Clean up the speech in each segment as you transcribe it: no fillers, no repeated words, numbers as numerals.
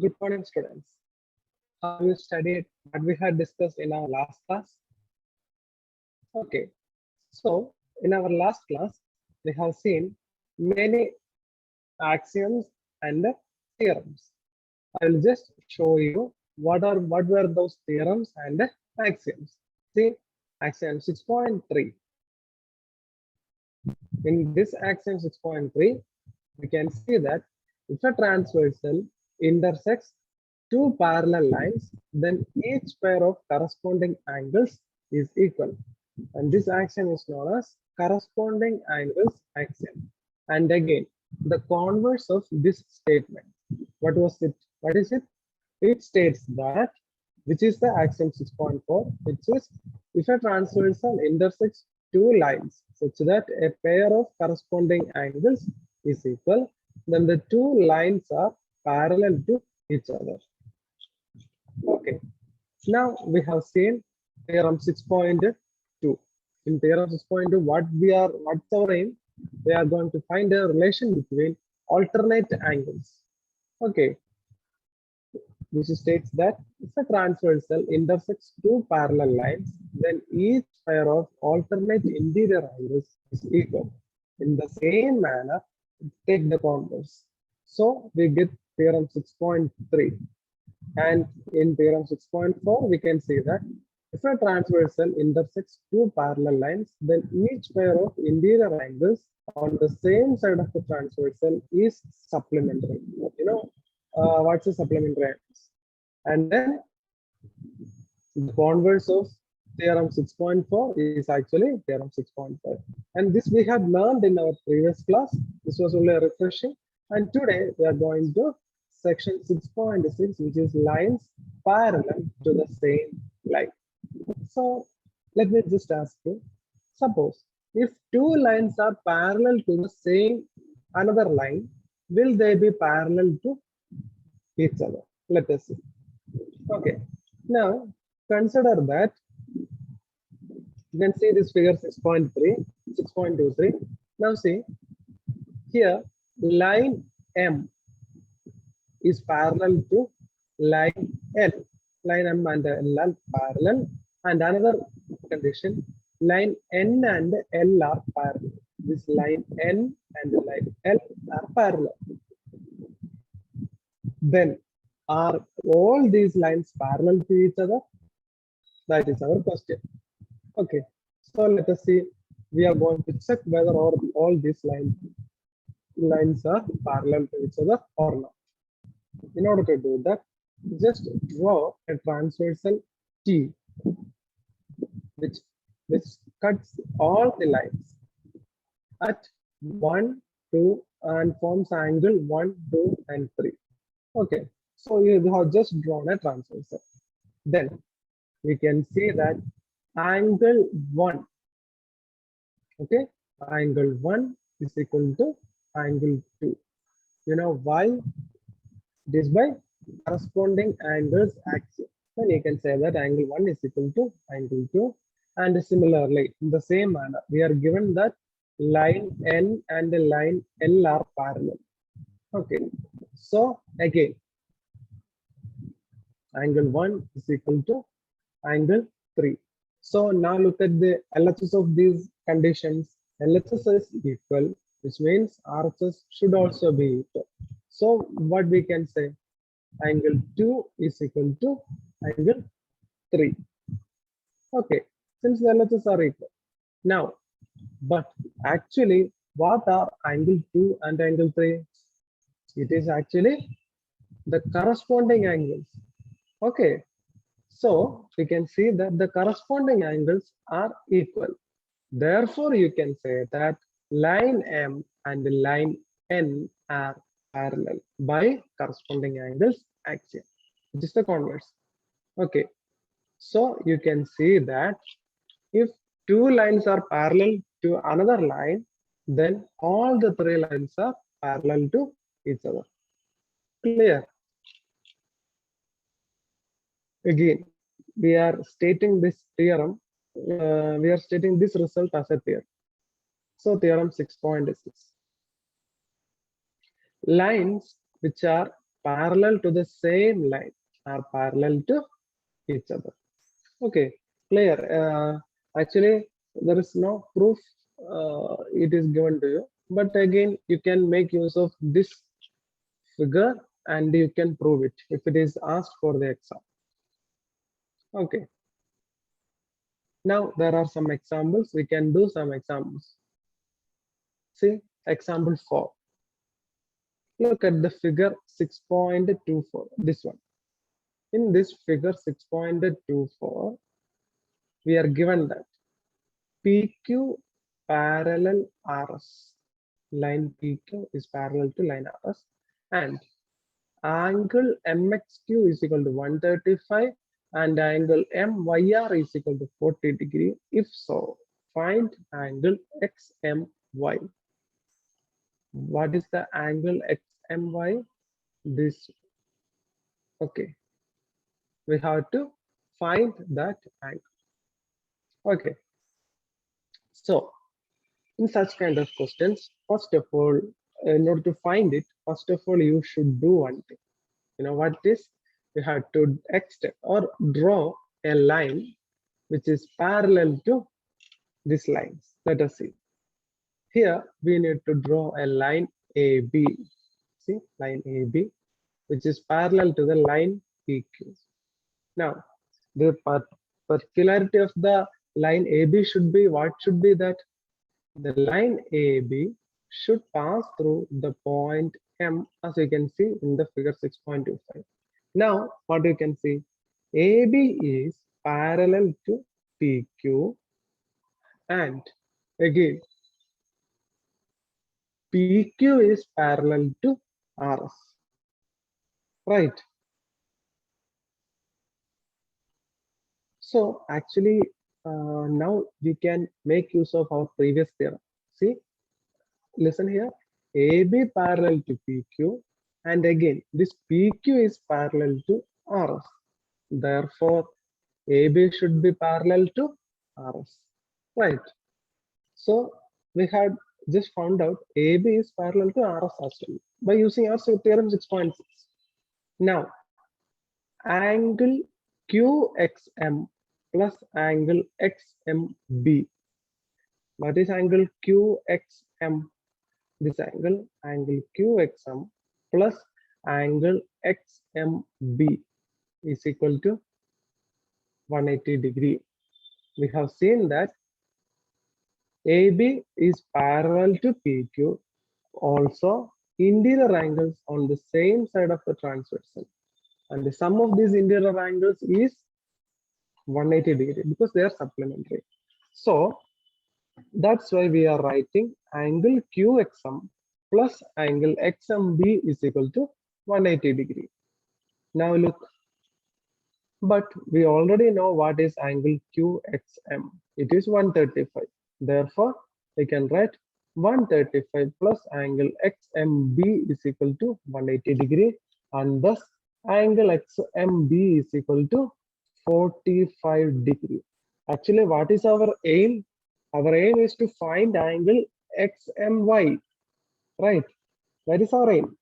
Good morning, students. Have you studied what we had discussed in our last class? Okay, so in our last class, we have seen many axioms and theorems. I will just show you what were those theorems and axioms. See, axiom 6.3. In this axiom 6.3, we can see that if a transversal intersects two parallel lines, then each pair of corresponding angles is equal. And this axiom is known as corresponding angles axiom. And again, the converse of this statement. What was it? What is it? It states that, which is the axiom 6.4, which is if a transversal intersects two lines such that a pair of corresponding angles is equal, then the two lines are parallel to each other. Okay, now we have seen theorem 6.2. In theorem 6.2, what's our aim? We are going to find a relation between alternate angles. Okay, which states that if a transversal intersects two parallel lines, then each pair of alternate interior angles is equal. In the same manner, take the converse. So we get theorem 6.3. And in theorem 6.4, we can see that if a transversal intersects two parallel lines, then each pair of interior angles on the same side of the transversal is supplementary. What's the supplementary angles? And then the converse of theorem 6.4 is actually theorem 6.5. And this we had learned in our previous class. This was only a refreshing. And today we are going to section 6.6, which is lines parallel to the same line. So let me just ask you, suppose if two lines are parallel to the same another line, will they be parallel to each other? Let us see. Okay, now consider that you can see this figure 6.23. Now see here, line M is parallel to line L. Line M and L are parallel. And another condition, line N and L are parallel. This line N and line L are parallel. Then are all these lines parallel to each other? That is our question. Okay, so let us see. We are going to check whether all these lines are parallel to each other or not. In order to do that, just draw a transversal T, which cuts all the lines at 1, 2, and forms angle 1, 2, and 3. Okay, so you have just drawn a transversal. Then we can see that angle 1, okay, angle 1 is equal to angle 2. You know why? It is by corresponding angles axiom. Then you can say that angle 1 is equal to angle 2. And similarly, in the same manner, we are given that line N and line L are parallel. Okay, so again, angle 1 is equal to angle 3. So now look at the LHS of these conditions. LHS is equal, which means RHS should also be equal. So what we can say, angle 2 is equal to angle 3. Okay, since the LHS are equal. Now, but actually, what are angle 2 and angle 3? It is actually the corresponding angles. Okay, so we can see that the corresponding angles are equal. Therefore, you can say that line M and line N are parallel by corresponding angles axiom, which is the converse. Okay, so you can see that if two lines are parallel to another line, then all the three lines are parallel to each other. Clear? Again, we are stating this theorem, we are stating this result as a theorem. So theorem 6.6. Lines which are parallel to the same line are parallel to each other. Okay, clear. Actually, there is no proof it is given to you, but again, you can make use of this figure and you can prove it if it is asked for the exam. Okay. Now there are some examples. We can do some examples. See, example 4. Look at the figure 6.24. This one. In this figure 6.24, we are given that PQ parallel RS. Line PQ is parallel to line RS, and angle MXQ is equal to 135 and angle MYR is equal to 40 degree. If so, find angle XMY. What is the angle XMY? This. Okay. We have to find that angle. Okay. So, in such kind of questions, first of all, in order to find it, first of all, you should do one thing. You know what it is? You have to extend or draw a line which is parallel to these lines. Let us see. Here we need to draw a line AB. See, line AB, which is parallel to the line PQ. Now, the particularity of the line AB should be, what should be that? The line AB should pass through the point M, as you can see in the figure 6.25. Now, what you can see, AB is parallel to PQ, and again, PQ is parallel to RS, right? So actually, now we can make use of our previous theorem. See, listen here, AB parallel to PQ, and again, this PQ is parallel to RS. Therefore, AB should be parallel to RS, right? So we had just found out AB is parallel to RS as well by using our theorem 6.6. Now, angle QXM plus angle XMB. What is angle QXM? This angle QXM plus angle XMB is equal to 180 degree. We have seen that AB is parallel to PQ. Also, interior angles on the same side of the transversal, and the sum of these interior angles is 180 degree because they are supplementary. So that's why we are writing angle QXM plus angle XMB is equal to 180 degree. Now look, but we already know what is angle QXM. It is 135. Therefore, we can write 135 plus angle XMB is equal to 180 degree, and thus angle XMB is equal to 45 degree. Actually, what is our aim? Our aim is to find angle XMY, right? That is our aim.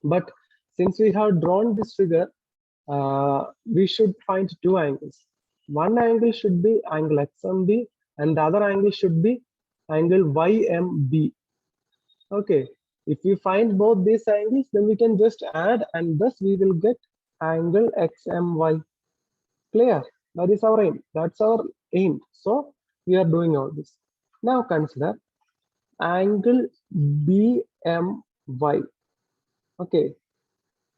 But since we have drawn this figure, we should find two angles. One angle should be angle XMB, and the other angle should be angle YMB. Okay, if we find both these angles, then we can just add, and thus we will get angle XMY. Clear? That is our aim. That's our aim. So we are doing all this. Now consider angle BMY. Okay,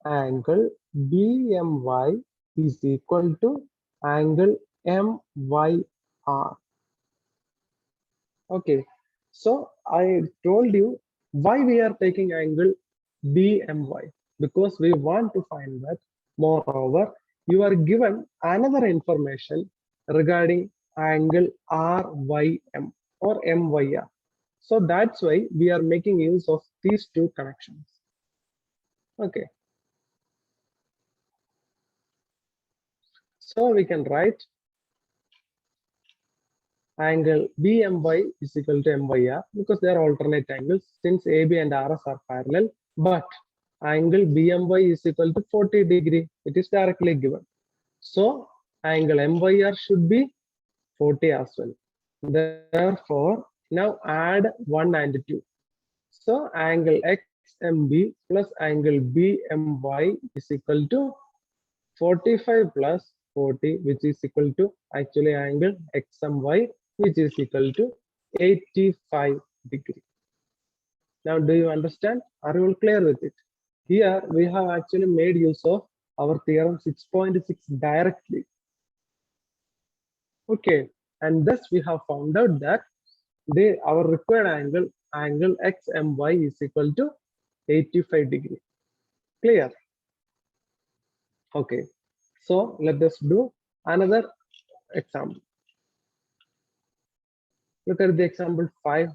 angle BMY is equal to angle MYR. Okay, so I told you why we are taking angle BMY, because we want to find that. Moreover, you are given another information regarding angle RYM or MYR. So that's why we are making use of these two connections. Okay. So we can write angle BMY is equal to MYR because they are alternate angles since AB and RS are parallel. But angle BMY is equal to 40 degree. It is directly given. So angle MYR should be 40 as well. Therefore, now add 1 and 2. So angle XMB plus angle BMY is equal to 45 plus 40, which is equal to actually angle XMY, which is equal to 85 degree. Now, do you understand? Are you all clear with it? Here we have actually made use of our theorem 6.6 directly. Okay, and thus we have found out that our required angle XMY is equal to 85 degree. Clear? Okay, so let us do another example. Look at the example 5.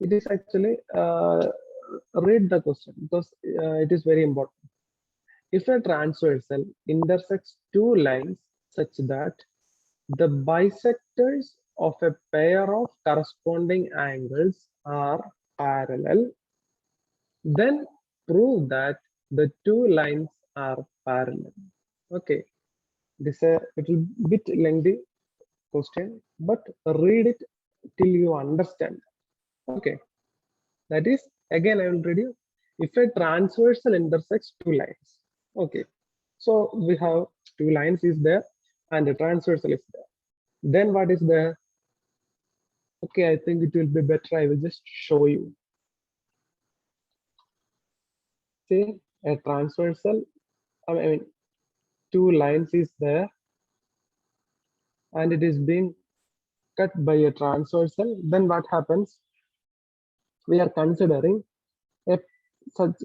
It is actually read the question because it is very important. If a transversal intersects two lines such that the bisectors of a pair of corresponding angles are parallel, then prove that the two lines are parallel. Okay, this is a little bit lengthy question, but read it till you understand. Okay, that is, again I will read you. If a transversal intersects two lines, okay, so we have two lines is there and the transversal is there. Then what is there? Okay, I think it will be better. I will just show you. See, a transversal, I mean, two lines is there and it is being cut by a transversal. Then what happens? We are considering a such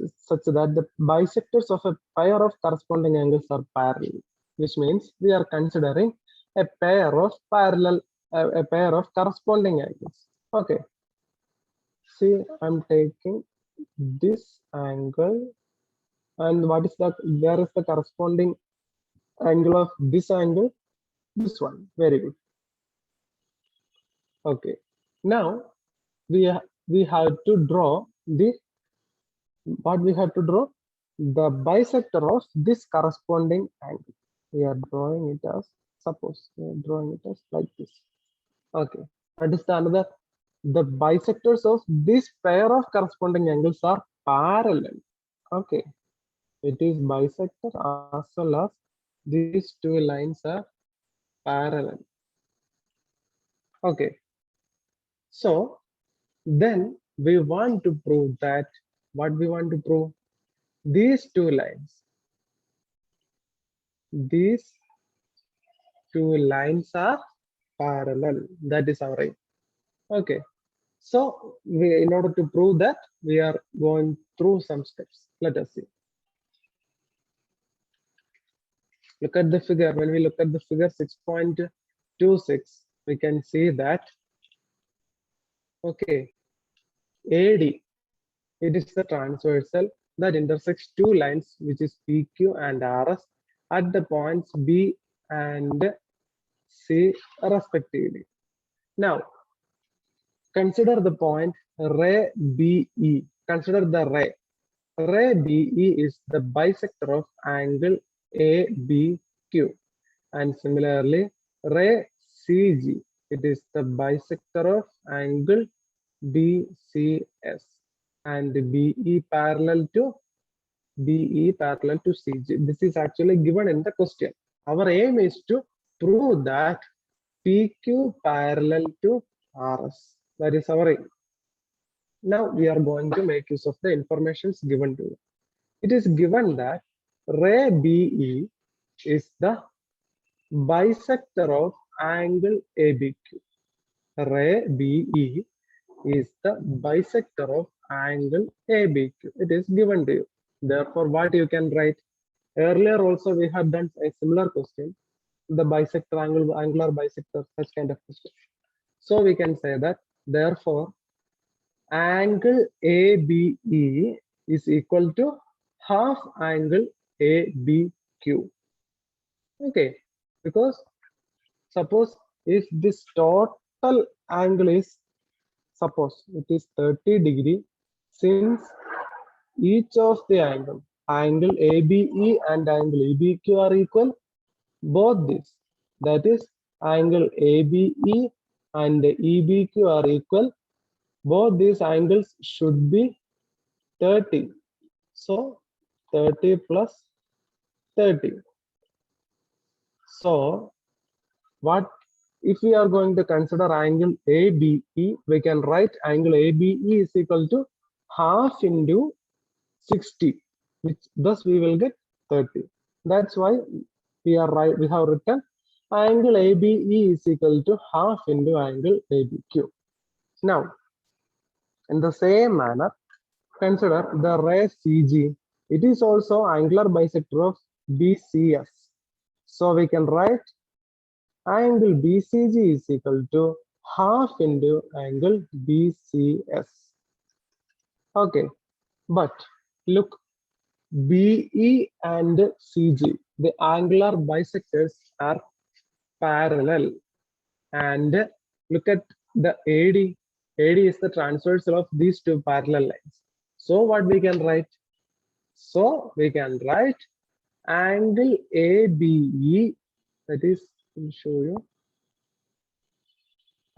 that the bisectors of a pair of corresponding angles are parallel, which means we are considering a pair of parallel, a pair of corresponding angles. Okay, see, I'm taking this angle, and what is that? Where is the corresponding angle of this angle? This one. Very good. Okay, now we have to draw the what we have to draw the bisector of this corresponding angle. We are drawing it as, suppose we are drawing it as like this. Okay, understand that the bisectors of this pair of corresponding angles are parallel. Okay, it is bisector as well as these two lines are parallel. Okay, so then we want to prove that, what we want to prove, these two lines are parallel. That is our aim. Okay, so in order to prove that, we are going through some steps. Let us see. Look at the figure. When we look at the figure 6.26, we can see that, okay, AD, it is the transversal that intersects two lines, which is PQ and RS at the points B and C respectively. Now, consider the point ray BE. Consider the ray. Ray BE is the bisector of angle ABQ. And similarly, ray CG, it is the bisector of angle BCS. And BE parallel to CG. This is actually given in the question. Our aim is to prove that PQ parallel to RS. That is our aim. Now we are going to make use of the informations given to you. It is given that ray BE is the bisector of angle ABQ. Ray BE is the bisector of angle ABQ. It is given to you. Therefore, what you can write? Earlier also we have done a similar question, the bisector angular bisector, such kind of question. So we can say that, therefore, angle ABE is equal to half angle ABQ. Okay, because suppose if this total angle is, suppose it is 30 degree, since each of the angle ABE and angle EBQ are equal, both these, that is angle ABE and EBQ are equal, both these angles should be 30. So 30 plus 30. So what if we are going to consider angle ABE, we can write angle ABE is equal to half into 60, which thus we will get 30. That's why we have written angle ABE is equal to half into angle ABQ. Now, in the same manner, consider the ray CG. It is also angular bisector of BCS. So we can write angle BCG is equal to half into angle BCS. Okay, but look, BE and CG, the angular bisectors are parallel. And look at the AD. AD is the transversal of these two parallel lines. So what we can write? So we can write angle ABE, that is, I'll show you.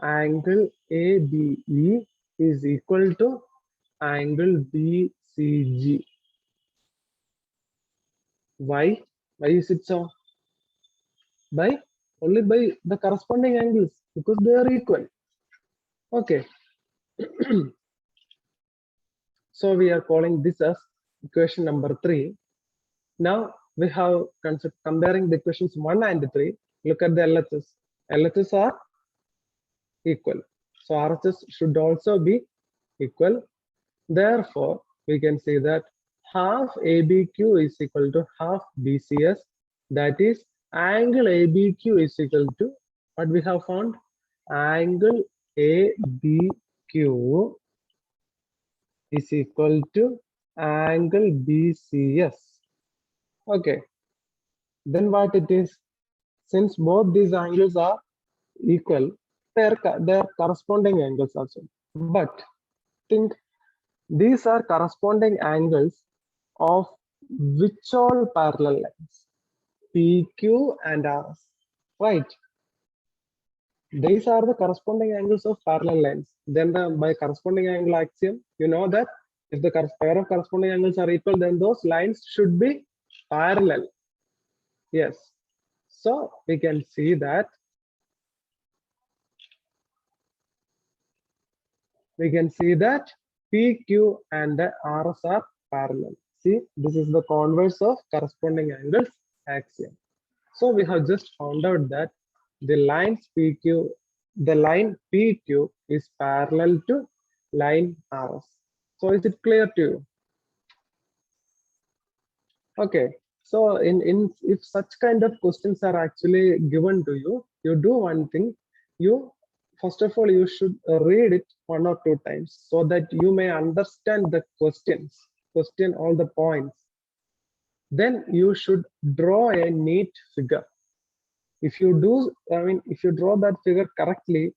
Angle ABE is equal to angle BCG. Why? Why is it so? Only by the corresponding angles, because they are equal. Okay. So we are calling this as equation number 3. Now we have comparing the equations 1 and 3. Look at the LHS. LHS are equal. So RHS should also be equal. Therefore, we can say that half ABQ is equal to half BCS. That is, angle ABQ is equal to what we have found? Angle ABQ is equal to angle BCS. Okay. Then what it is? Since both these angles are equal, their corresponding angles also. But think, these are corresponding angles of which all parallel lines? PQ and RS, right? These are the corresponding angles of parallel lines. Then by corresponding angle axiom, you know that if the pair of corresponding angles are equal, then those lines should be parallel. Yes. So we can see that PQ and the RS are parallel. See, this is the converse of corresponding angles axiom. So we have just found out that the line PQ is parallel to line RS. So is it clear to you? Okay. So in if such kind of questions are actually given to you, you do one thing. You first of all, you should read it 1 or 2 times so that you may understand the question all the points. Then you should draw a neat figure. If you do, if you draw that figure correctly,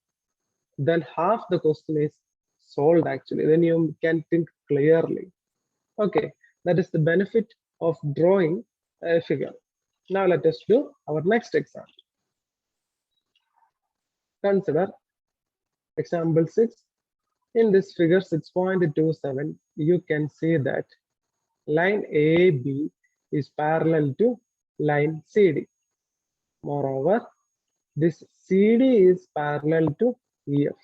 then half the question is solved actually. Then you can think clearly. Okay, that is the benefit of drawing a figure. Now let us do our next example. Consider example 6. In this figure 6.27, you can see that line AB is parallel to line CD. Moreover, this CD is parallel to EF.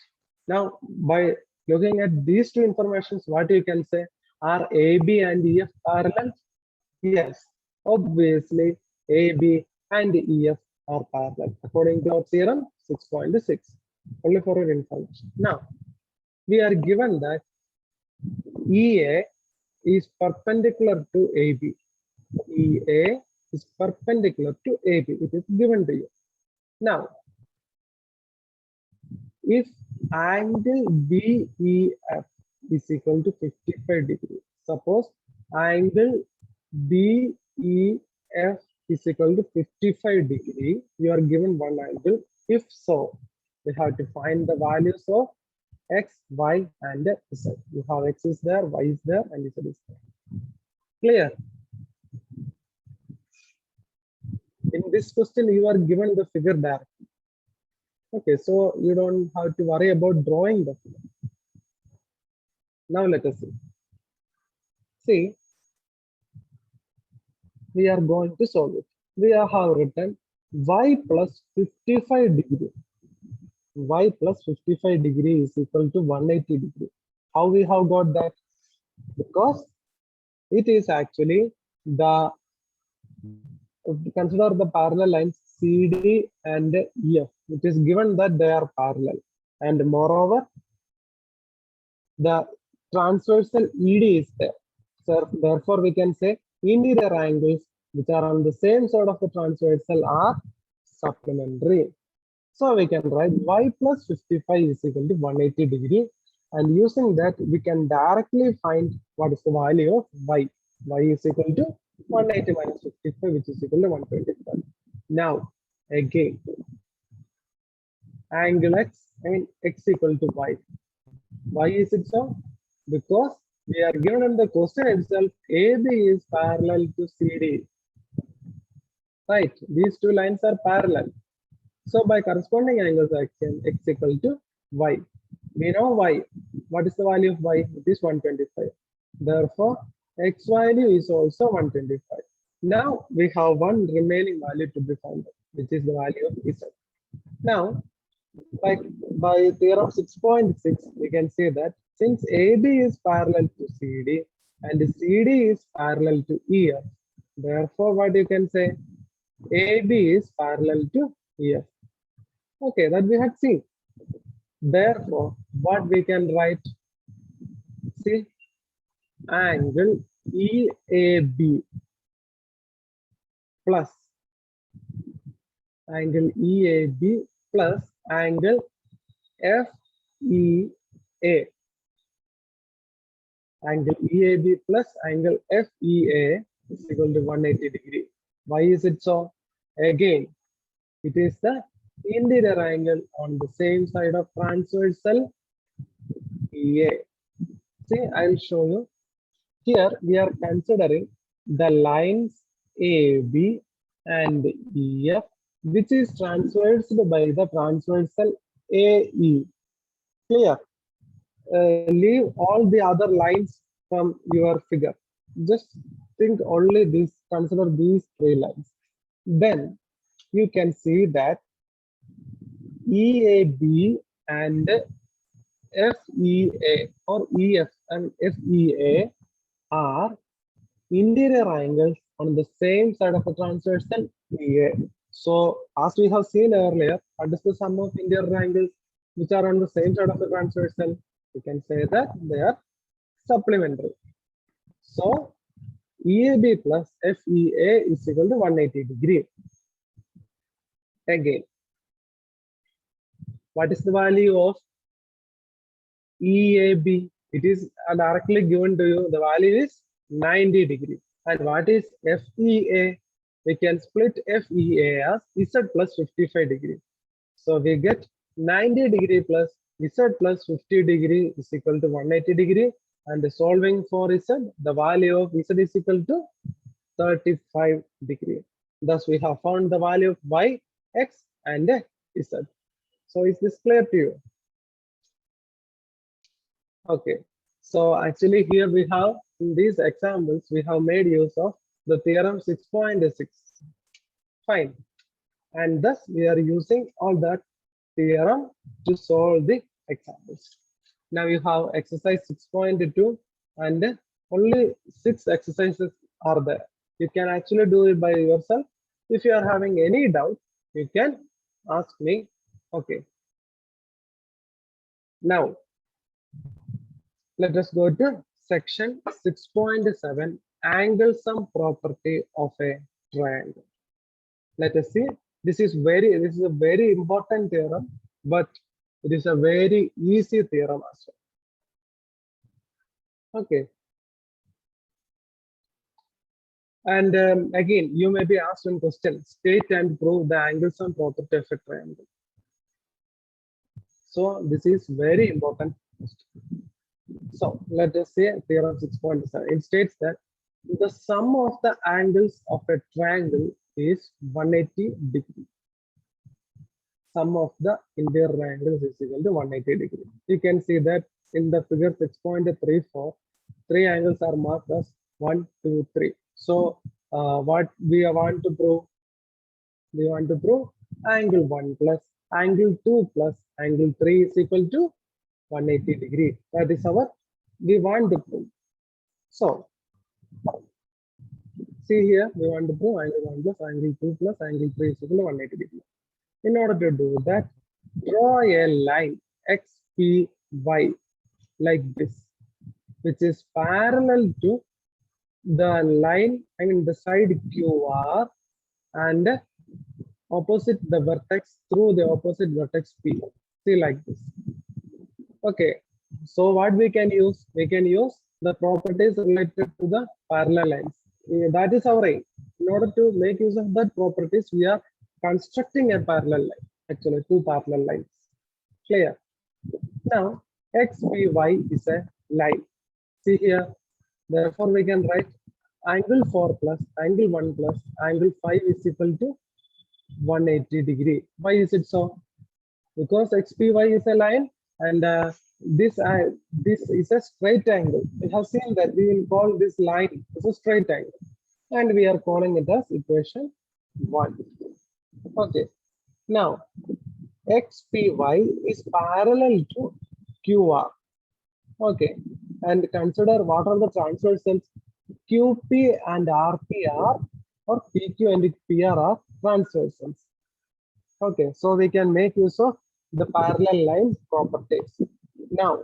Now, by looking at these two informations, what you can say? Are AB and EF parallel? Yes, obviously AB and EF are parallel according to our theorem 6.6. Only for your information. Now, we are given that EA is perpendicular to AB. EA is perpendicular to AB. It is given to you. Now, if angle BEF is equal to 55 degrees, suppose angle BEF is equal to 55 degree, you are given one angle. If so, we have to find the values of X, Y, and Z. You have X is there, Y is there, and Z is there. Clear? In this question, you are given the figure directly. Okay, so you don't have to worry about drawing the figure. Now let us see. See, we are going to solve it. We have written y plus 55 degree. Y plus 55 degree is equal to 180 degree. How we have got that? Because it is actually the, consider the parallel lines CD and EF. It is given that they are parallel, and moreover, the transversal ED is there. So therefore, we can say interior angles which are on the same side of the transversal are supplementary. So we can write y plus 55 is equal to 180 degree, and using that we can directly find what is the value of y. Y is equal to 180 minus 55, which is equal to 125. Now again, angle x, x equal to y. Why is it so? Because we are given in the question itself, AB is parallel to CD. Right? These two lines are parallel. So by corresponding angles action, x equal to y. We know y. What is the value of y? It is 125. Therefore, x value is also 125. Now we have one remaining value to be found, which is the value of z. Now, by theorem 6.6, we can say that since AB is parallel to CD and CD is parallel to EF, therefore what you can say, AB is parallel to EF. Okay, that we had seen. Therefore, what we can write, see, angle EAB plus angle EAB plus angle FEA. Angle EAB plus angle FEA is equal to 180 degree. Why is it so? Again, it is the interior angle on the same side of transversal EA. See, I'll show you. Here we are considering the lines AB and EF, which is transversed by the transversal AE. Clear? Leave all the other lines from your figure. Just think only this, consider these three lines. Then you can see that EAB and FEA or EF and FEA are interior angles on the same side of the transversal EA. So as we have seen earlier, what is the sum of interior angles which are on the same side of the transversal? We can say that they are supplementary. So EAB plus FEA is equal to 180 degree. Again, what is the value of EAB? It is directly given to you. The value is 90 degree. And what is FEA? We can split FEA as Z plus 55 degree. So we get 90 degree plus Z plus 50 degree is equal to 180 degree. And solving for Z, the value of Z is equal to 35 degree. Thus, we have found the value of Y, X, and Z. So is this clear to you? Okay. So actually here we have, in these examples, we have made use of the theorem 6.6. Fine. And thus we are using all that theorem to solve the examples. Now you have exercise 6.2 and only 6 exercises are there. You can actually do it by yourself. If you are having any doubt, you can ask me. Okay. Now, let us go to section 6.7, angle sum property of a triangle. Let us see. This is a very important theorem, but it is a very easy theorem as well. Okay. And again, you may be asked one question: state and prove the angle sum property of a triangle. So this is very important question. So let us say theorem 6.7. It states that the sum of the angles of a triangle is 180 degree. Sum of the interior angles is equal to 180 degree. You can see that in the figure 6.34, three angles are marked as 1, 2, 3. So what we want to prove? We want to prove angle 1 plus angle 2 plus angle 3 is equal to 180 degree. That is our we want to prove. So see here, we want to prove angle 1 plus angle 2 plus angle 3 is equal to 180 degree. In order to do that, draw a line XPY like this, which is parallel to the line, I mean the side QR, and opposite the vertex through the opposite vertex P. See like this. Okay, so what we can use? We can use the properties related to the parallel lines. That is our aim. In order to make use of that properties, we are constructing a parallel line. Actually, two parallel lines. Clear? Now, XPY is a line. See here. Therefore, we can write angle 4 plus angle 1 plus angle 5 is equal to 180 degree. Why is it so? Because XPY is a line and this is a straight angle. We have seen that we will call this line as a straight angle, and we are calling it as equation 1. Okay. Now, XPY is parallel to QR. Okay, and consider what are the transversals. QP and RPR, or PQ and PR are transversals. Okay, so we can make use of the parallel line properties. Now,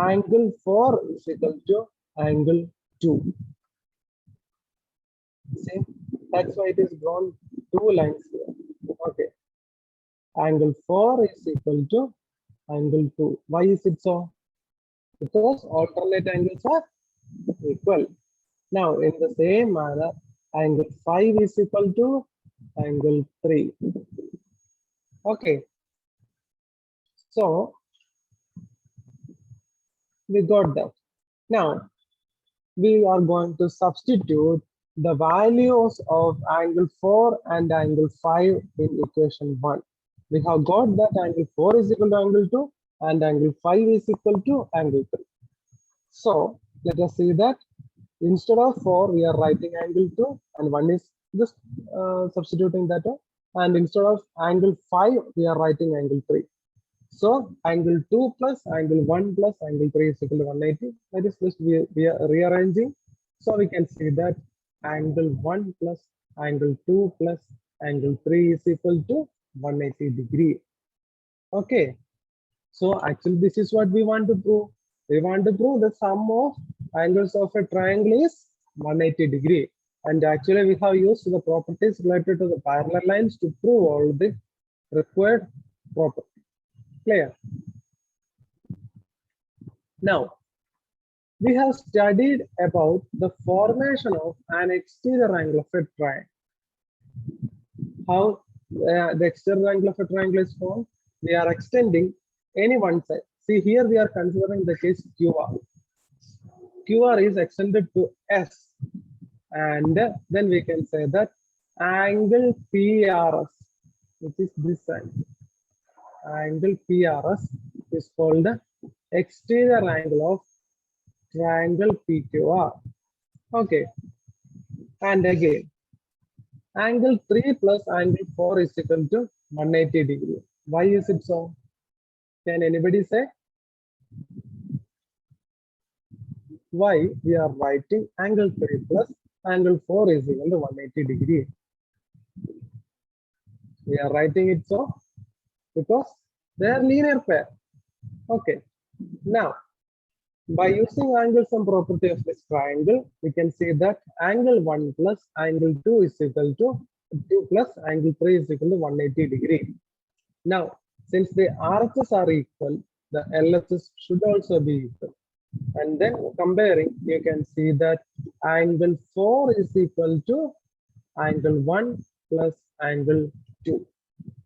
angle 4 is equal to angle 2. See, that's why it is drawn two lines here. Okay, angle 4 is equal to angle 2. Why is it so? Because alternate angles are equal. Now, in the same manner, angle 5 is equal to angle 3. Okay. So, we got that. Now, we are going to substitute the values of angle 4 and angle 5 in equation 1. We have got that angle 4 is equal to angle 2 and angle 5 is equal to angle 3. So, let us see that instead of 4, we are writing angle 2 and 1 is just substituting that. And instead of angle 5, we are writing angle 3. So, angle 2 plus angle 1 plus angle 3 is equal to 180. That is just we are rearranging. So, we can see that angle 1 plus angle 2 plus angle 3 is equal to 180 degree. Okay. So, actually, this is what we want to prove. We want to prove the sum of angles of a triangle is 180 degree. And actually, we have used the properties related to the parallel lines to prove all the required properties. Clear? Now, we have studied about the formation of an exterior angle of a triangle. How the exterior angle of a triangle is formed? We are extending any one side. See, here we are considering the case QR. QR is extended to S, and then we can say that angle PRS, which is this angle PRS, is called the exterior angle of triangle PQR. Okay, and again, angle 3 plus angle 4 is equal to 180 degree. Why is it so? Can anybody say? Why we are writing angle 3 plus angle 4 is equal to 180 degree? We are writing it so because they are linear pair. Okay. Now, by using angle sum property of this triangle, we can see that angle 1 plus angle 2 is equal to 2 plus angle 3 is equal to 180 degree. Now, since the RHS are equal, the LHS should also be equal. And then comparing, you can see that angle 4 is equal to angle 1 plus angle 2.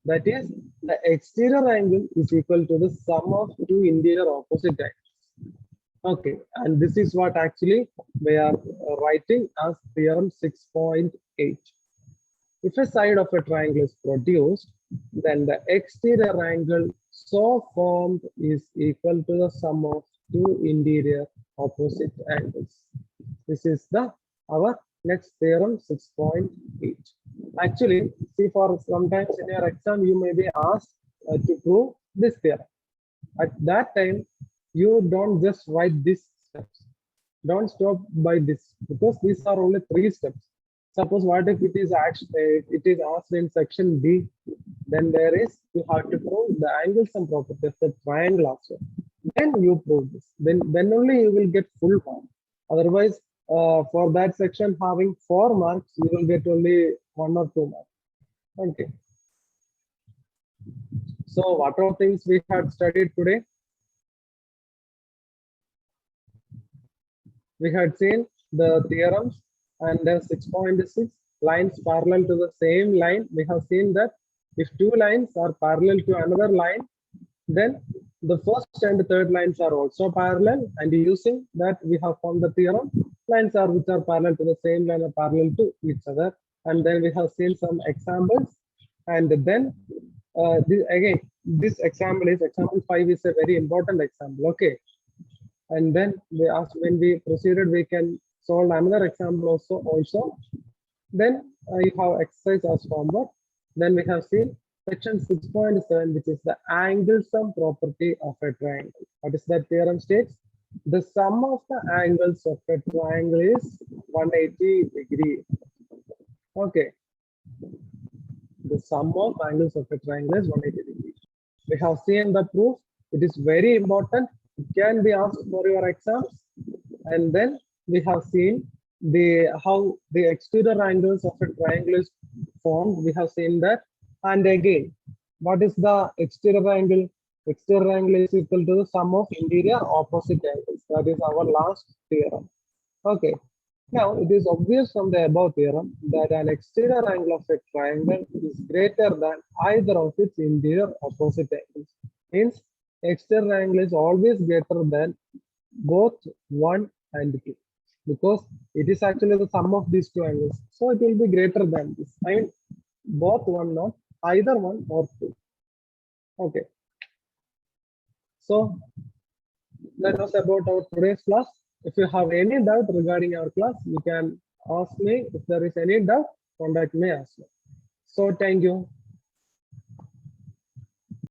That is, the exterior angle is equal to the sum of two interior opposite angles. Okay, and this is what actually we are writing as theorem 6.8. If a side of a triangle is produced, then the exterior angle so formed is equal to the sum of two interior opposite angles. This is the our next theorem 6.8. Actually, see, for sometimes in your exam you may be asked to prove this theorem. At that time, you don't just write these steps. Don't stop by this, because these are only three steps. Suppose what if it is asked in section B, then there is you have to prove the angles and properties of the triangle also. Then you prove this. Then only you will get full mark. Otherwise, for that section having 4 marks, you will get only 1 or 2 marks. Okay. So what are things we had studied today? We had seen the theorems, and then 6.6 lines parallel to the same line. We have seen that if two lines are parallel to another line, then the first and third lines are also parallel, and using that we have found the theorem. Lines are which are parallel to the same line are parallel to each other. And then we have seen some examples, and then again this example 5 is a very important example. Okay, and then we asked, when we proceeded, we can solve another example also. Then you have exercise as homework. Then we have seen section 6.7, which is the angle sum property of a triangle. What is that theorem states? The sum of the angles of a triangle is 180 degree. Okay. The sum of angles of a triangle is 180 degrees. We have seen the proof. It is very important. It can be asked for your exams. And then we have seen how the exterior angles of a triangle is formed. We have seen that. And again, what is the exterior angle? Exterior angle is equal to the sum of interior opposite angles. That is our last theorem. Okay. Now, it is obvious from the above theorem that an exterior angle of a triangle is greater than either of its interior opposite angles. Hence, exterior angle is always greater than both 1 and 2, because it is actually the sum of these two angles. So it will be greater than this. I mean, both 1, not either 1 or 2. Okay. So that was about our today's class. If you have any doubt regarding our class, you can ask me. If there is any doubt, contact me as well. So thank you.